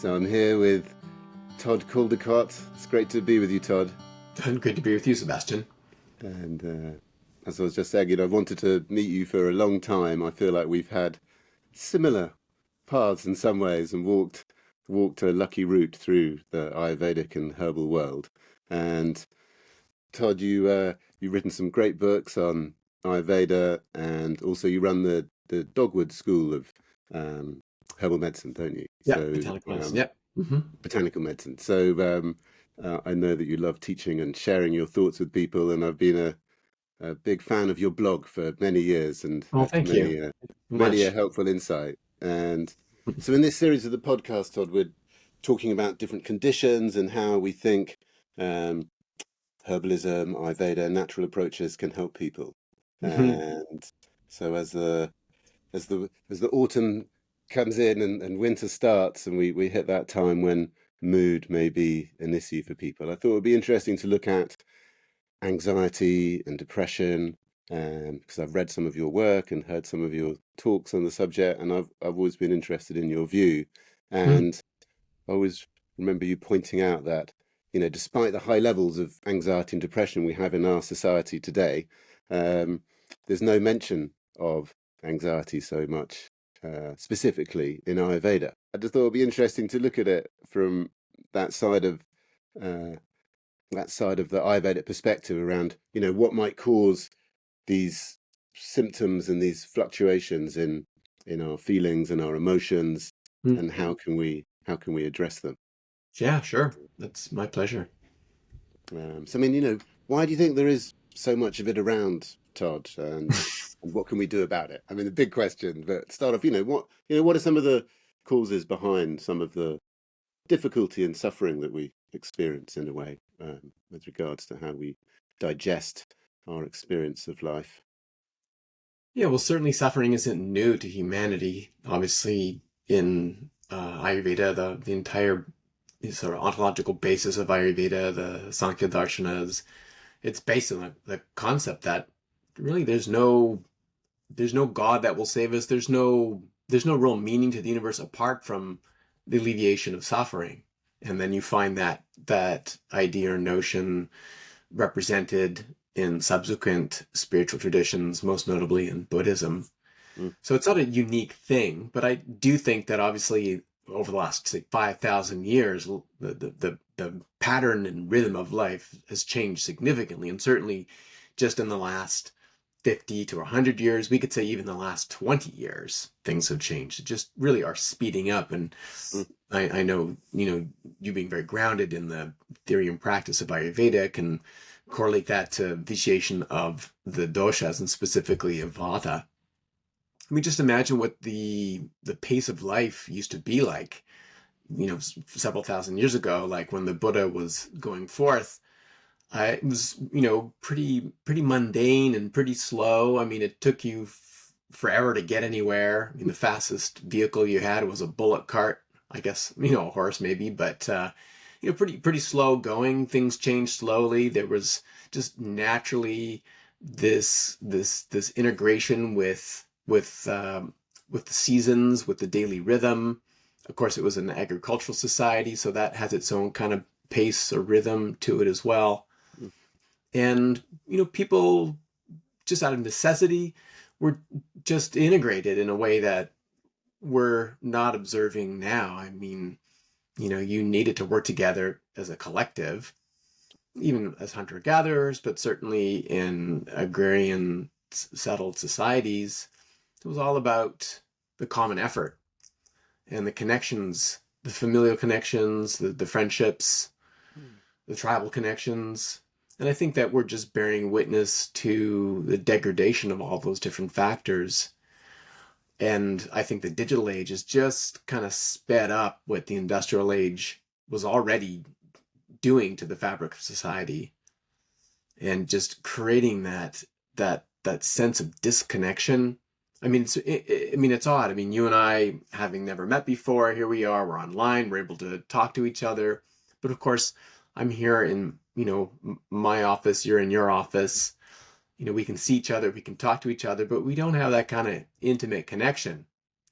So I'm here with Todd Caldecott. It's great to be with you, Todd. And great to be with you, Sebastian. And as I was just saying, I've wanted to meet you for a long time. I feel like we've had similar paths in some ways and walked a lucky route through the Ayurvedic and herbal world. And Todd, you've written some great books on Ayurveda, and also you run the Dogwood School of herbal medicine, don't you? Yeah, So botanical medicine. Yeah. botanical medicine. So I know that you love teaching and sharing your thoughts with people, and I've been a big fan of your blog for many years and Oh, had thank you many a much. helpful insight. And so in this series of the podcast, Todd, we're talking about different conditions and how we think um, herbalism, Ayurveda, natural approaches can help people. hmm And so as the autumn comes in and winter starts and we hit that time when mood may be an issue for people, I thought it would be interesting to look at anxiety and depression, because I've read some of your work and heard some of your talks on the subject, and I've always been interested in your view. And I always remember you pointing out that, despite the high levels of anxiety and depression we have in our society today, um, there's no mention of anxiety so much, specifically in Ayurveda. I just thought it'd be interesting to look at it from that side of uh, the Ayurvedic perspective around, what might cause these symptoms and these fluctuations in our feelings and our emotions, and how can we address them? Yeah, sure. That's my pleasure. So I mean, why do you think there is so much of it around, Todd? And what can we do about it? I mean, the big question. But start off, what are some of the causes behind some of the difficulty and suffering that we experience in a way, with regards to how we digest our experience of life? Yeah, well, certainly suffering isn't new to humanity. Obviously, in Ayurveda, the entire sort of ontological basis of Ayurveda, the Sankhya Darshanas, it's based on the concept that really there's no God that will save us. There's no real meaning to the universe apart from the alleviation of suffering. And then you find that idea or notion represented in subsequent spiritual traditions, most notably in Buddhism. Mm, So it's not a unique thing, but I do think that obviously over the last, say, 5,000 years, the pattern and rhythm of life has changed significantly. And certainly just in the last 50 to 100 years, we could say even the last 20 years, things have changed. It just really are speeding up. And mm, I know, you being very grounded in the theory and practice of Ayurveda can correlate that to vitiation of the doshas and specifically of Vata. I mean, just imagine what the pace of life used to be like, several thousand years ago, like when the Buddha was going forth. It was, pretty mundane and pretty slow. I mean, it took you forever to get anywhere. I mean, the fastest vehicle you had was a bullock cart, I guess, a horse maybe, but pretty slow going. Things changed slowly. There was just naturally this integration with the seasons, with the daily rhythm. Of course, it was an agricultural society, so that has its own kind of pace or rhythm to it as well. mm, And people just out of necessity were just integrated in a way that we're not observing now. I mean, you needed to work together as a collective, even as hunter-gatherers, but certainly in agrarian settled societies. It was all about the common effort and the connections, the familial connections, the friendships, mm, the tribal connections. And I think that we're just bearing witness to the degradation of all those different factors. And I think the digital age is just kind of sped up what the industrial age was already doing to the fabric of society, and just creating that sense of disconnection. I mean, it's odd. I mean, you and I, having never met before, here we are. We're online. We're able to talk to each other. But of course, I'm here in my office. You're in your office. We can see each other. We can talk to each other, but we don't have that kind of intimate connection.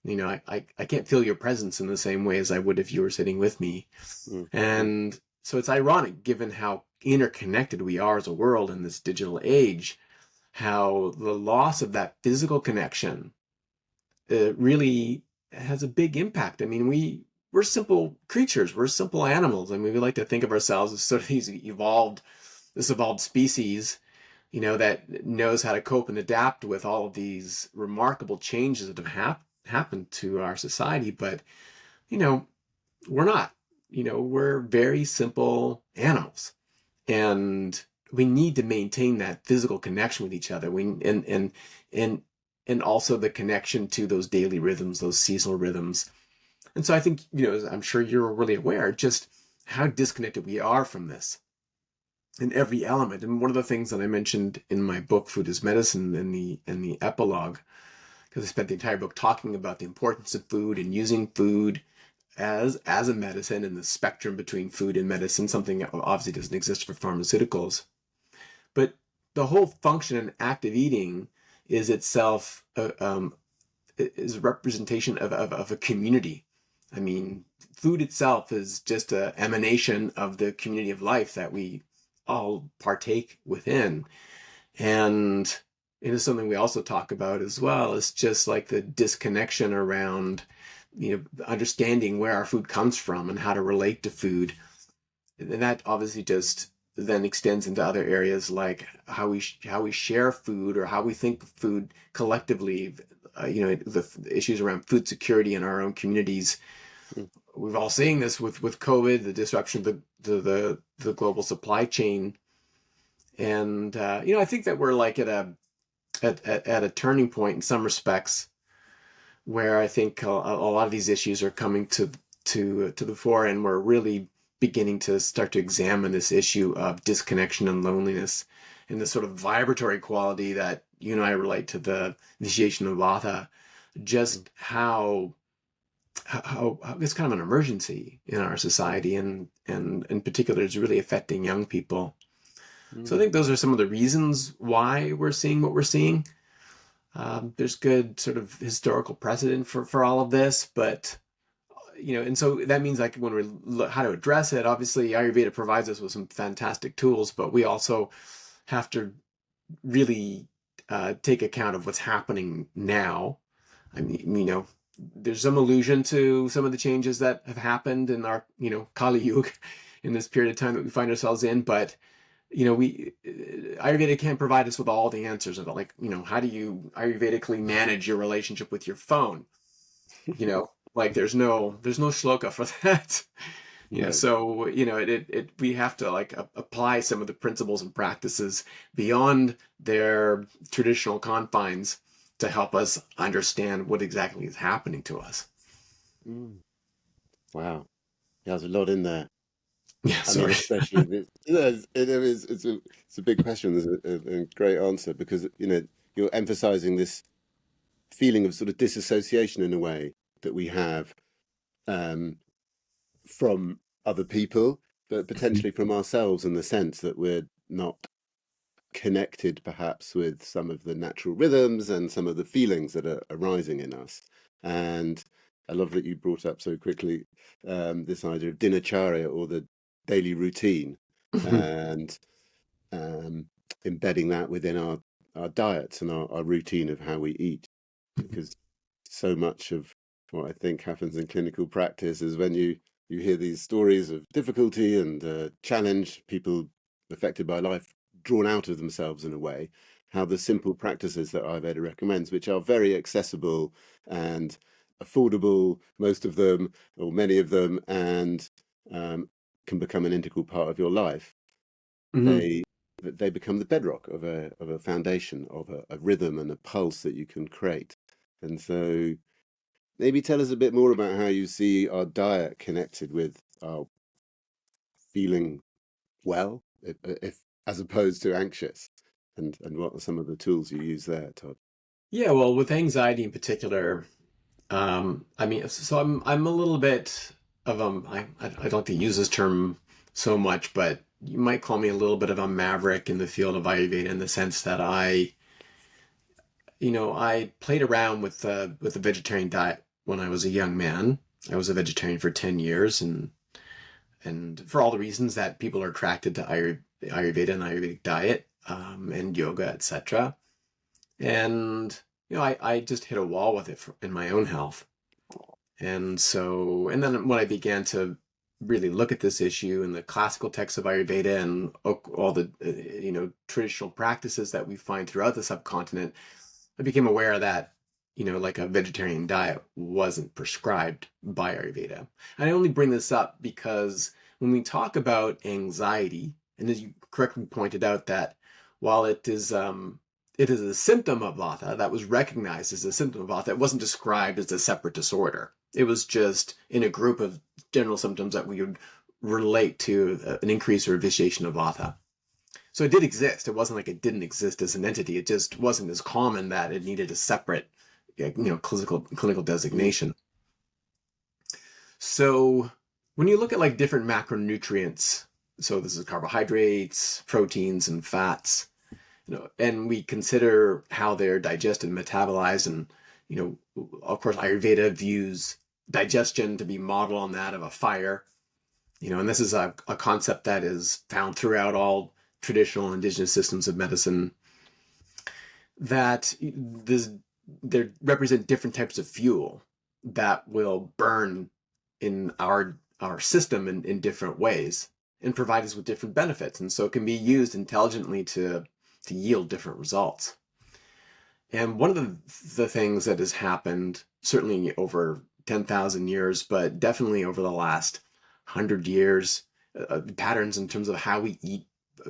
I can't feel your presence in the same way as I would if you were sitting with me. Mm, mm, And so it's ironic, given how interconnected we are as a world in this digital age, how the loss of that physical connection really has a big impact. I mean, we're simple creatures, we're simple animals. I mean, we like to think of ourselves as sort of this evolved species, that knows how to cope and adapt with all of these remarkable changes that have happened to our society. But, you know, we're not. We're very simple animals, and we need to maintain that physical connection with each other. And and also the connection to those daily rhythms, those seasonal rhythms. And so I think, I'm sure you're really aware just how disconnected we are from this in every element. And one of the things that I mentioned in my book, Food is Medicine, in the epilogue, because I spent the entire book talking about the importance of food and using food as a medicine, and the spectrum between food and medicine, something that obviously doesn't exist for pharmaceuticals. But the whole function and act of eating is itself is a representation of a community. I mean, food itself is just an emanation of the community of life that we all partake within. And it is something we also talk about as well. It's just like the disconnection around, understanding where our food comes from and how to relate to food. And that obviously just then extends into other areas like how we share food, or how we think of food collectively. The issues around food security in our own communities. mm. We've all seen this with COVID, the disruption of the global supply chain. And I think that we're like at a turning point in some respects, where I think a lot of these issues are coming to the fore, and we're really beginning to start to examine this issue of disconnection and loneliness, and the sort of vibratory quality that you and I relate to the initiation of Vata. Just how it's kind of an emergency in our society, and in particular is really affecting young people. So I Mm. think those are some of the reasons why we're seeing what we're seeing. There's good sort of historical precedent for all of this, but and so that means, like, when we look how to address it, obviously Ayurveda provides us with some fantastic tools, but we also have to really take account of what's happening now. I mean, there's some allusion to some of the changes that have happened in our, Kali Yuga, in this period of time that we find ourselves in, but we Ayurveda can't provide us with all the answers of it. Like, how do you Ayurvedically manage your relationship with your phone? Like there's no shloka for that. No. So we have to like apply some of the principles and practices beyond their traditional confines to help us understand what exactly is happening to us. Mm. Wow. Yeah, there's a lot in there. Yeah, I mean, sorry. especially this, it's a big question. There's a great answer, because you're emphasizing this feeling of sort of disassociation in a way that we have, um, from other people, but potentially from ourselves, in the sense that we're not connected perhaps with some of the natural rhythms and some of the feelings that are arising in us. And I love that you brought up so quickly, this idea of dinacharya, or the daily routine, and um, embedding that within our diets and our routine of how we eat. Because so much of what I think happens in clinical practice is when you hear these stories of difficulty and challenge, people affected by life drawn out of themselves in a way, how the simple practices that Ayurveda recommends, which are very accessible and affordable, most of them or many of them, and can become an integral part of your life, Mhm. they they become the bedrock of a foundation, of a rhythm and a pulse that you can create. And so maybe tell us a bit more about how you see our diet connected with our feeling well, if as opposed to anxious, and what are some of the tools you use there, Todd? Yeah, well, with anxiety in particular, I mean, so I'm a little bit of I don't like to use this term so much, but you might call me a little bit of a maverick in the field of Ayurveda, in the sense that I played around with the vegetarian diet when I was a young man. I was a vegetarian for 10 years, and for all the reasons that people are attracted to Ayurveda and Ayurvedic diet, and yoga, etc. And, I just hit a wall with it in my own health. And so, and then when I began to really look at this issue in the classical texts of Ayurveda and all the, traditional practices that we find throughout the subcontinent, I became aware that, like a vegetarian diet wasn't prescribed by Ayurveda. And I only bring this up because when we talk about anxiety, and as you correctly pointed out, that while it is a symptom of Vata that was recognized as a symptom of Vata, it wasn't described as a separate disorder. It was just in a group of general symptoms that we would relate to an increase or vitiation of Vata. So it did exist. It wasn't like it didn't exist as an entity. It just wasn't as common that it needed a separate, clinical designation. So when you look at like different macronutrients, so this is carbohydrates, proteins, and fats, and we consider how they're digested and metabolized, and of course, Ayurveda views digestion to be modeled on that of a fire, and this is a concept that is found throughout all traditional indigenous systems of medicine, that they represent different types of fuel that will burn in our system in different ways and provide us with different benefits. And so it can be used intelligently to yield different results. And one of the things that has happened, certainly over 10,000 years, but definitely over the last 100 years, patterns in terms of how we eat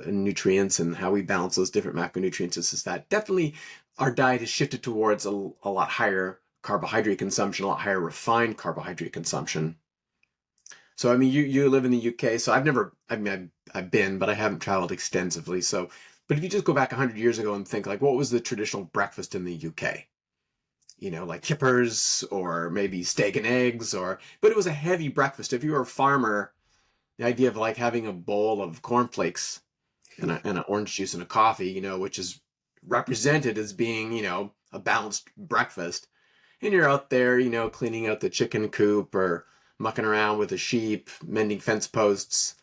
nutrients and how we balance those different macronutrients, is that definitely our diet has shifted towards a lot higher carbohydrate consumption, a lot higher refined carbohydrate consumption. So, I mean, you live in the UK, so I've been, but I haven't traveled extensively. So, but if you just go back 100 years ago and think, like, what was the traditional breakfast in the UK? Like kippers or maybe steak and eggs, but it was a heavy breakfast. If you were a farmer, the idea of like having a bowl of cornflakes and an orange juice and a coffee, which is represented as being, a balanced breakfast. And you're out there, cleaning out the chicken coop or mucking around with the sheep, mending fence posts.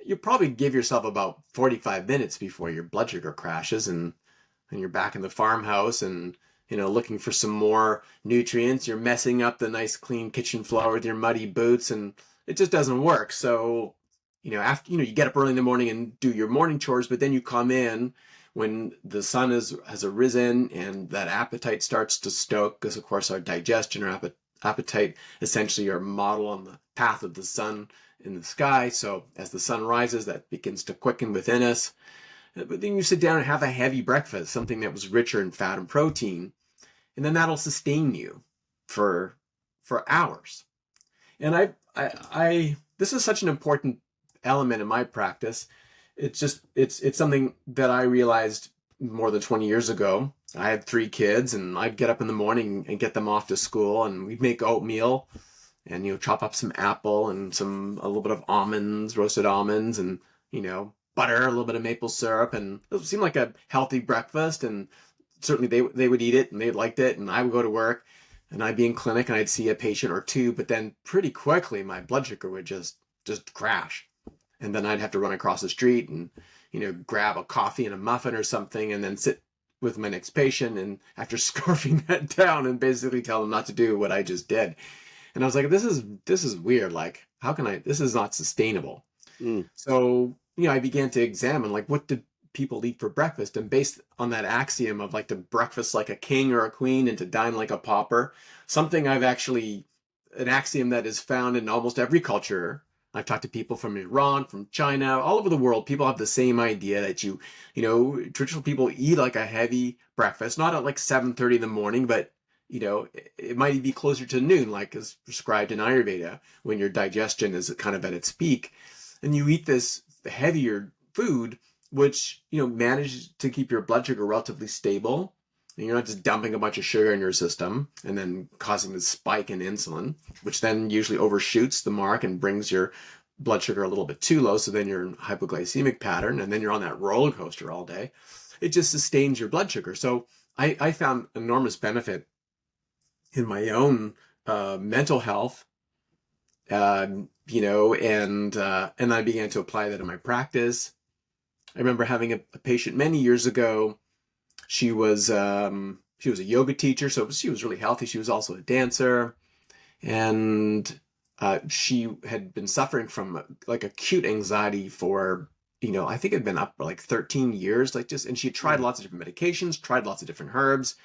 You probably give yourself about 45 minutes before your blood sugar crashes, and you're back in the farmhouse and, looking for some more nutrients. You're messing up the nice clean kitchen floor with your muddy boots, and it just doesn't work. So, after, you get up early in the morning and do your morning chores, but then you come in when the sun has arisen and that appetite starts to stoke, because of course our digestion or appetite essentially are modeled on the path of the sun in the sky. So as the sun rises, that begins to quicken within us. But then you sit down and have a heavy breakfast, something that was richer in fat and protein, and then that'll sustain you for hours. And I this is such an important element in my practice. It's something that I realized more than 20 years ago. I had 3 kids, and I'd get up in the morning and get them off to school, and we'd make oatmeal and chop up some apple and a little bit of almonds, roasted almonds, and butter, a little bit of maple syrup, and it seemed like a healthy breakfast. And certainly they would eat it and they liked it, and I would go to work and I'd be in clinic and I'd see a patient or two, but then pretty quickly my blood sugar would just crash. And then I'd have to run across the street and, grab a coffee and a muffin or something, and then sit with my next patient. And after scarfing that down and basically tell them not to do what I just did. And I was like, this is weird. Like, how can this is not sustainable. So, I began to examine, like, what did people eat for breakfast? And based on that axiom of like to breakfast like a king or a queen and to dine like a pauper, an axiom that is found in almost every culture. I've talked to people from Iran, from China, all over the world. People have the same idea that traditional people eat like a heavy breakfast, not at like 7:30 in the morning, but it might be closer to noon, like is prescribed in Ayurveda, when your digestion is kind of at its peak. And you eat this heavier food, which, manages to keep your blood sugar relatively stable. And you're not just dumping a bunch of sugar in your system and then causing this spike in insulin, which then usually overshoots the mark and brings your blood sugar a little bit too low. So then you're in hypoglycemic pattern, and then you're on that roller coaster all day. It just sustains your blood sugar. So I found enormous benefit in my own mental health, and I began to apply that in my practice. I remember having a patient many years ago. She was a yoga teacher, so she was really healthy. She was also a dancer, and she had been suffering from like acute anxiety for, I think it had been up for like 13 years, like just, and she tried lots of different medications, tried lots of different herbs.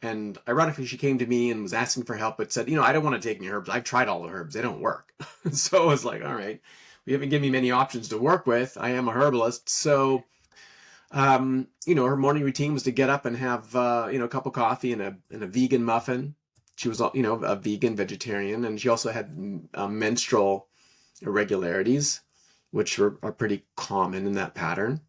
And ironically, she came to me and was asking for help, but said, I don't want to take any herbs. I've tried all the herbs. They don't work. So I was like, all right, we haven't given me many options to work with. I am a herbalist. So, her morning routine was to get up and have, a cup of coffee and a vegan muffin. She was, a vegan vegetarian, and she also had menstrual irregularities, which are pretty common in that pattern.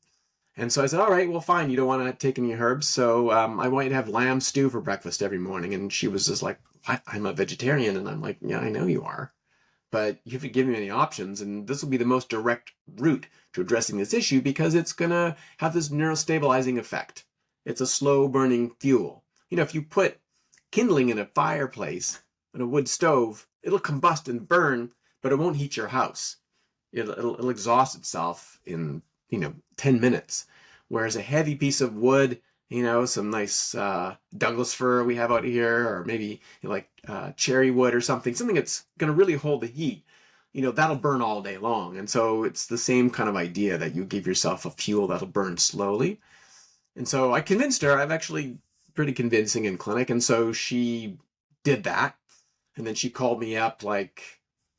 And so I said, all right, well, fine. You don't want to take any herbs. So I want you to have lamb stew for breakfast every morning. And she was just like, I'm a vegetarian. And I'm like, yeah, I know you are. But you haven't given me any options. And this will be the most direct route to addressing this issue because it's going to have this neurostabilizing effect. It's a slow burning fuel. If you put kindling in a fireplace, in a wood stove, it'll combust and burn, but it won't heat your house. It'll exhaust itself in 10 minutes. Whereas a heavy piece of wood, some nice Douglas fir we have out here, or maybe cherry wood or something that's going to really hold the heat, that'll burn all day long. And so it's the same kind of idea that you give yourself a fuel that'll burn slowly. And so I convinced her. I'm actually pretty convincing in clinic. And so she did that. And then she called me up it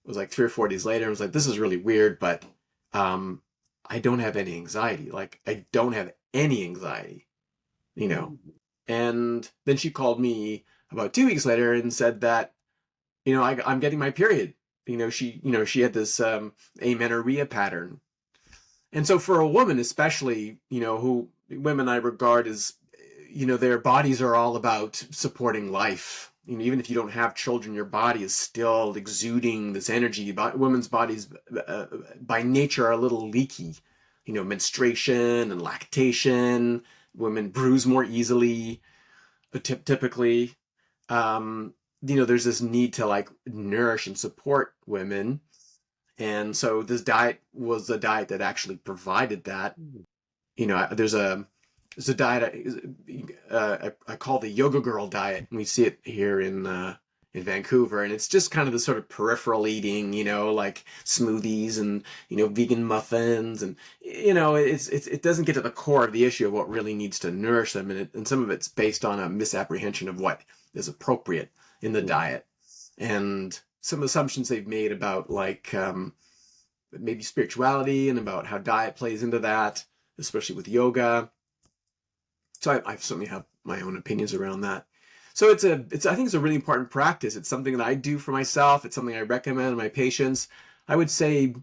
was like 3 or 4 days later and was like, this is really weird, but I don't have any anxiety. Like, I don't have any anxiety, And then she called me about 2 weeks later and said that, I'm getting my period. She had this amenorrhea pattern. And so for a woman, especially, who women I regard as, their bodies are all about supporting life. Even if you don't have children, your body is still exuding this energy. Women's bodies, by nature, are a little leaky. Menstruation and lactation. Women bruise more easily, typically. There's this need to nourish and support women. And so this diet was a diet that actually provided that. There's a diet I call the yoga girl diet, and we see it here in Vancouver, and it's just kind of the sort of peripheral eating, like smoothies and vegan muffins, and it doesn't get to the core of the issue of what really needs to nourish them, and some of it's based on a misapprehension of what is appropriate in the diet, and some assumptions they've made about maybe spirituality and about how diet plays into that, especially with yoga. So I certainly have my own opinions around that. So I think it's a really important practice. It's something that I do for myself. It's something I recommend to my patients. I would say,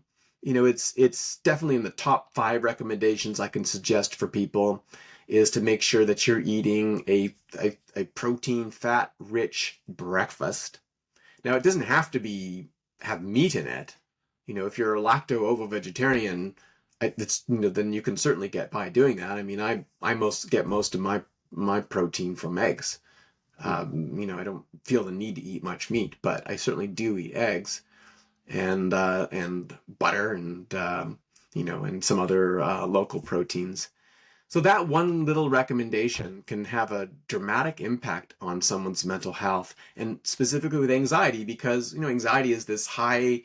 it's definitely in the top 5 recommendations I can suggest for people is to make sure that you're eating a protein, fat rich breakfast. Now, it doesn't have to have meat in it. If you're a lacto-ovo vegetarian, then you can certainly get by doing that. I mean, I get most of my protein from eggs. I don't feel the need to eat much meat, but I certainly do eat eggs and butter and and some other local proteins. So that one little recommendation can have a dramatic impact on someone's mental health, and specifically with anxiety, because anxiety is this high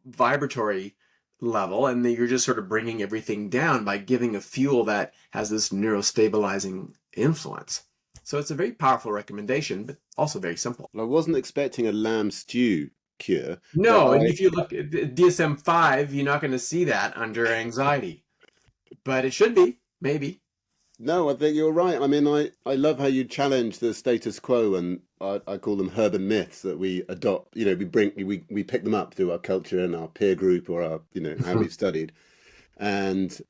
vibratory level, and then you're just sort of bringing everything down by giving a fuel that has this neurostabilizing influence. So it's a very powerful recommendation, but also very simple. Well, I wasn't expecting a lamb stew cure, but No, and if you look at DSM-5, you're not going to see that under anxiety, but it should be, maybe. no, I think you're right. I mean, I love how you challenge the status quo, and I call them urban myths that we adopt. We pick them up through our culture and our peer group or our, how we've studied. And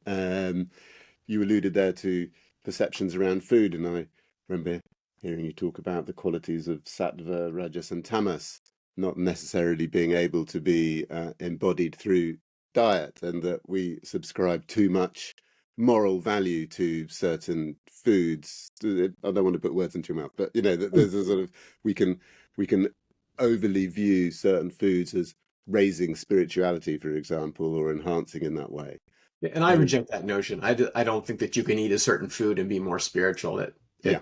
you alluded there to perceptions around food, and I remember hearing you talk about the qualities of sattva, rajas, and tamas not necessarily being able to be embodied through diet, and that we subscribe too much moral value to certain foods. I don't want to put words into your mouth, but there's a sort of we can overly view certain foods as raising spirituality, for example, or enhancing in that way. And I And reject that notion. I don't think that you can eat a certain food and be more spiritual. yeah,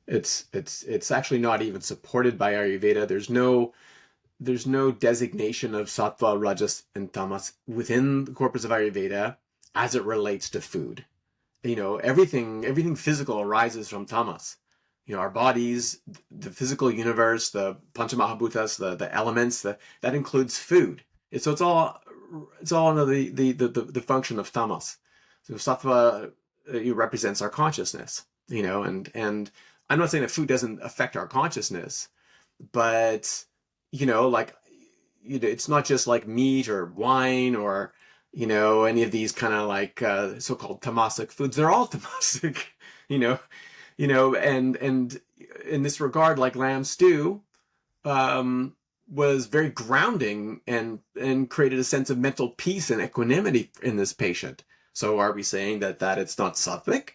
It's actually not even supported by Ayurveda. There's no designation of sattva, rajas, and tamas within the corpus of Ayurveda as it relates to food. Everything physical arises from tamas. Our bodies, the physical universe, the panchamahabhutas, the elements, that includes food. So it's all under the function of tamas. So sattva represents our consciousness. And I'm not saying that food doesn't affect our consciousness, but like it's not just like meat or wine or any of these kind of like so-called tamasic foods. They're all tamasic, you know, and in this regard, like lamb stew, was very grounding and created a sense of mental peace and equanimity in this patient. So are we saying that it's not sattvic?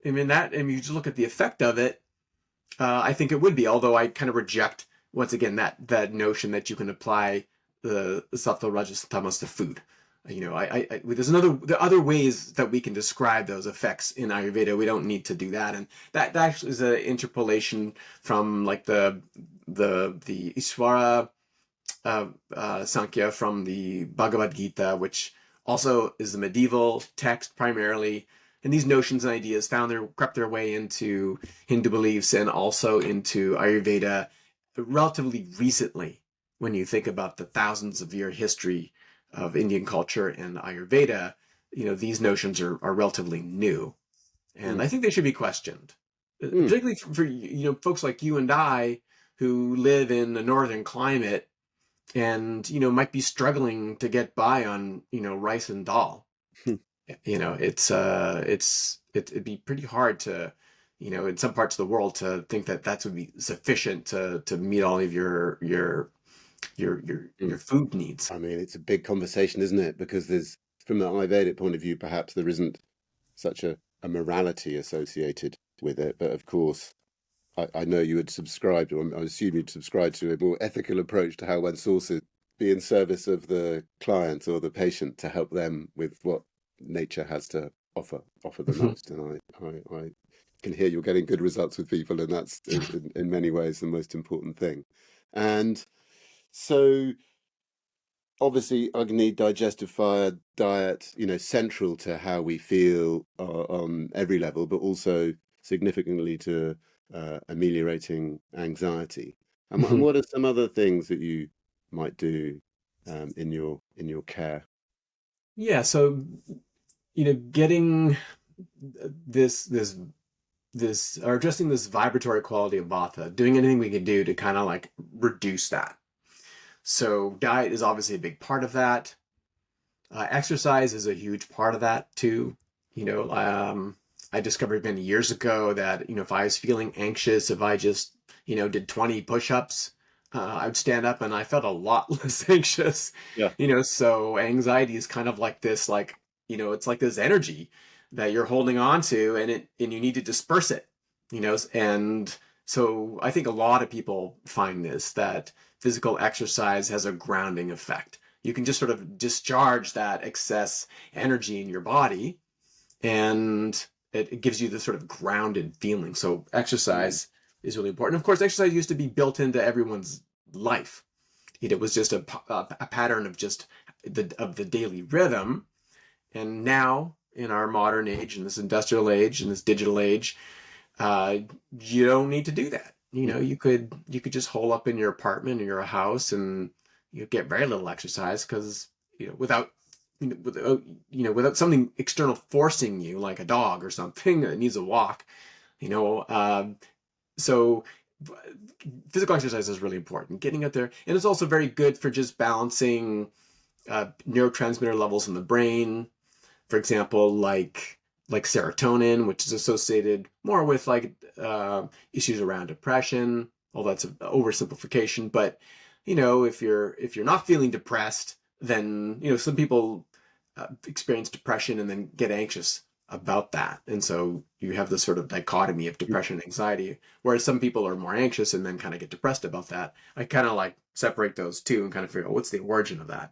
You just look at the effect of it. I think it would be, although I kind of reject once again that notion that you can apply the sattva, rajas, tamas to food. There are other ways that we can describe those effects in Ayurveda. We don't need to do that, and that actually is an interpolation from like the Iswara Sankhya from the Bhagavad Gita, which also is a medieval text primarily. And these notions and ideas crept their way into Hindu beliefs and also into Ayurveda relatively recently. When you think about the thousands of year history of Indian culture and Ayurveda, these notions are relatively new. And I think they should be questioned, particularly for folks like you and I who live in a northern climate and might be struggling to get by on rice and dal. It'd be pretty hard to in some parts of the world to think that would be sufficient to meet all of your food needs. I mean, it's a big conversation, isn't it? Because from the Ayurvedic point of view, perhaps there isn't such a morality associated with it. But of course, I know you had subscribed, or I assume you'd subscribe to a more ethical approach to how one sources, be in service of the client or the patient to help them with what nature has to offer the most. And I can hear you're getting good results with people, and that's in many ways the most important thing. And so obviously Agni digestive fire diet, central to how we feel on every level, but also significantly to ameliorating anxiety. And what are some other things that you might do in your care? Yeah, so getting this or addressing this vibratory quality of vata, doing anything we can do to kind of like reduce that. So diet is obviously a big part of that. Exercise is a huge part of that too. I discovered many years ago that if I was feeling anxious, if I just did 20 push-ups, I would stand up and I felt a lot less anxious. Yeah. So anxiety is kind of like this, it's like this energy that you're holding on to, and you need to disperse it. And so I think a lot of people find that physical exercise has a grounding effect. You can just sort of discharge that excess energy in your body, and it gives you this sort of grounded feeling. So exercise is really important. Of course, exercise used to be built into everyone's life. It was just a pattern of the daily rhythm. And now in our modern age, in this industrial age, in this digital age, you don't need to do that. You could just hole up in your apartment or your house and you get very little exercise because without something external forcing you, like a dog or something that needs a walk. So physical exercise is really important. Getting out there, and it's also very good for just balancing neurotransmitter levels in the brain. For example, like serotonin, which is associated more with issues around depression. Well, that's an oversimplification, but if you're not feeling depressed, then some people experience depression and then get anxious about that. And so you have this sort of dichotomy of depression and anxiety, whereas some people are more anxious and then kind of get depressed about that. I kind of like separate those two and kind of figure out what's the origin of that.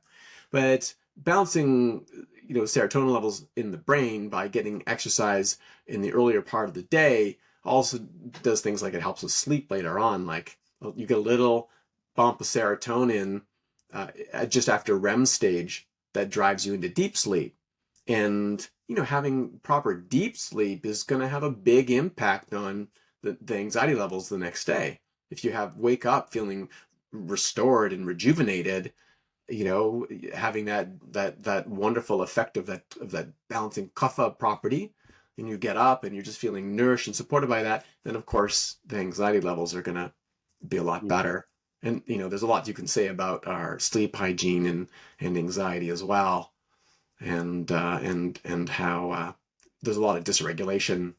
But balancing, serotonin levels in the brain by getting exercise in the earlier part of the day also does things like it helps with sleep later on. Like you get a little bump of serotonin just after REM stage that drives you into deep sleep. And, having proper deep sleep is going to have a big impact on the anxiety levels the next day. If you wake up feeling restored and rejuvenated, having that wonderful effect of that balancing kapha property, and you get up and you're just feeling nourished and supported by that, then of course the anxiety levels are going to be a lot better. And there's a lot you can say about our sleep hygiene and anxiety as well, and how there's a lot of dysregulation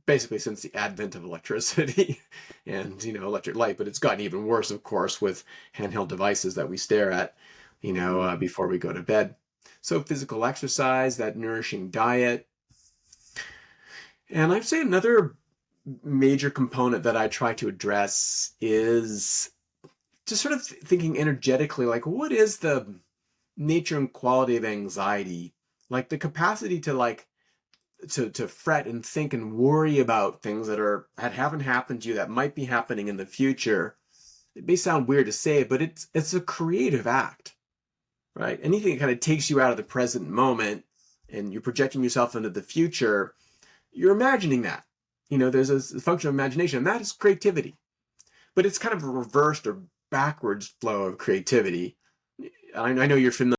basically since the advent of electricity and electric light, but it's gotten even worse, of course, with handheld devices that we stare at before we go to bed. So physical exercise, that nourishing diet. And I'd say another major component that I try to address is just sort of thinking energetically, like what is the nature and quality of anxiety? Like the capacity to to fret and think and worry about things that haven't happened to you, that might be happening in the future. It may sound weird to say, but it's a creative act, right? Anything that kind of takes you out of the present moment and you're projecting yourself into the future, you're imagining that. There's a function of imagination, and that is creativity. But it's kind of a reversed or backwards flow of creativity. I know you're familiar